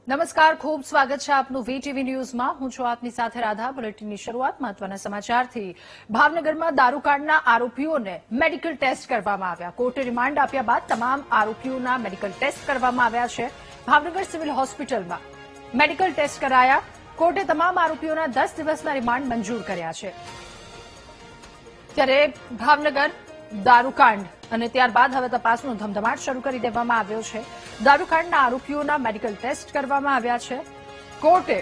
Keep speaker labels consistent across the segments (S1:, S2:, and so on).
S1: નમસ્કાર, ખૂબ સ્વાગત છે આપનું વીટીવી ન્યૂઝમાં। હું છું આપની સાથે રાધા। બુલેટિનની શરૂઆત મહત્વના સમાચારથી। ભાવનગરમાં દારૂકાંડના આરોપીઓને મેડિકલ ટેસ્ટ કરવામાં આવ્યા। કોર્ટે રિમાન્ડ આપ્યા બાદ તમામ આરોપીઓના મેડિકલ ટેસ્ટ કરવામાં આવ્યા છે। ભાવનગર સિવિલ હોસ્પિટલમાં મેડિકલ ટેસ્ટ કરાયા। કોર્ટે તમામ આરોપીઓના 10 દિવસના રિમાન્ડ મંજૂર કર્યા છે। ત્યારે ભાવનગર દારૂકાંડ અને ત્યારબાદ હવે તપાસનો ધમધમાટ શરૂ કરી દેવામાં આવ્યો છે। દારૂકાંડના આરોપીઓના મેડિકલ ટેસ્ટ કરવામાં આવ્યા છે। કોર્ટે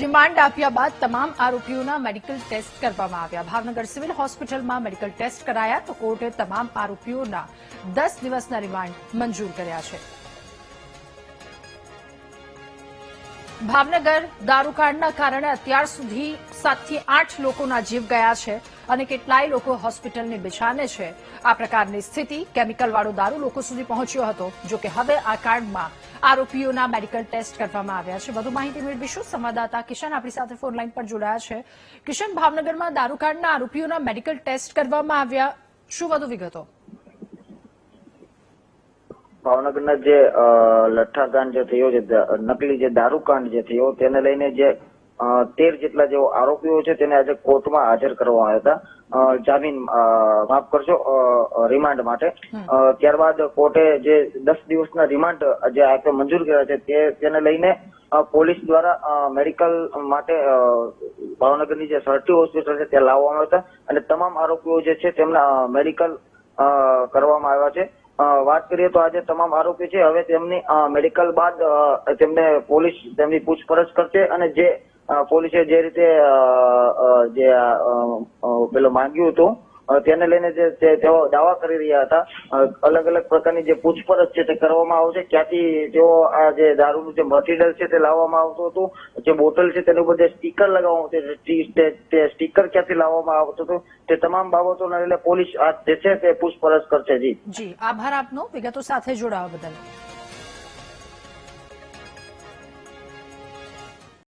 S1: રિમાન્ડ આપ્યા બાદ તમામ આરોપીઓના મેડિકલ ટેસ્ટ કરવામાં આવ્યા। ભાવનગર સિવિલ હોસ્પિટલમાં મેડિકલ ટેસ્ટ કરાયા તો કોર્ટે તમામ આરોપીઓના 10 દિવસના રિમાન્ડ મંજૂર કર્યા છે। ભાવનગર દારૂકાંડના કારણે અત્યાર સુધી 7 થી 8 લોકોના જીવ ગયા છે અને કેટલાય લોકો હોસ્પિટલની બિછાને છે। આ પ્રકારની સ્થિતિ કેમિકલવાળો દારૂ લોકો સુધી પહોંચ્યો હતો। જો કે હવે આ કાંડમાં આરોપીઓના મેડિકલ ટેસ્ટ કરવામાં આવ્યા છે। વધુ માહિતી મેળવીશું। સંવાદદાતા કિશન આપણી સાથે ફોનલાઈન પર જોડાયા છે। કિશન, ભાવનગરમાં દારૂકાંડના આરોપીઓના મેડિકલ ટેસ્ટ કરવામાં આવ્યા, શું વધુ વિગતો?
S2: ભાવનગરના જે લઠ્ઠાકાંડ જે થયો છે, નકલી જે દારૂકાંડ જે થયો તેને લઈને જે 13 જેટલા જેવો આરોપીઓ છે તેને આજે કોર્ટમાં હાજર કરવામાં આવ્યા હતા જામીન માફ કરશો રિમાન્ડ માટે। ત્યારબાદ કોર્ટે જે 10 દિવસના રિમાન્ડ જે આપ્યા મંજૂર કર્યા છે તેને લઈને પોલીસ દ્વારા મેડિકલ માટે ભાવનગરની જે સરટી હોસ્પિટલ છે ત્યાં લાવવામાં આવ્યા હતા અને તમામ આરોપીઓ જે છે તેમના મેડિકલ કરવામાં આવ્યા છે। વાત કરીએ તો આજે તમામ આરોપી છે હવે તેમની મેડિકલ બાદ તેમને પોલીસ તેમની પૂછપરછ કરશે અને જે પોલીસે જે રીતે જે પેલો માંગ્યું હતું તેને લઈને જે તેઓ દાવા કરી રહ્યા હતા અલગ અલગ પ્રકારની જે પૂછપરછ છે તે કરવામાં આવશે। ક્યાંથી તેઓ આ જે દારૂનું જે મટીરિયલ છે તે લાવવામાં આવતું હતું, જે બોટલ છે તેની ઉપર જે સ્ટીકર લગાવવામાં આવતું તે સ્ટીકર ક્યાંથી લાવવામાં આવતું હતું તે તમામ બાબતોને લઈને પોલીસ જે છે તે પૂછપરછ કરશે।
S1: જી, આભાર આપનો વિગતો સાથે જોડાવા બદલ।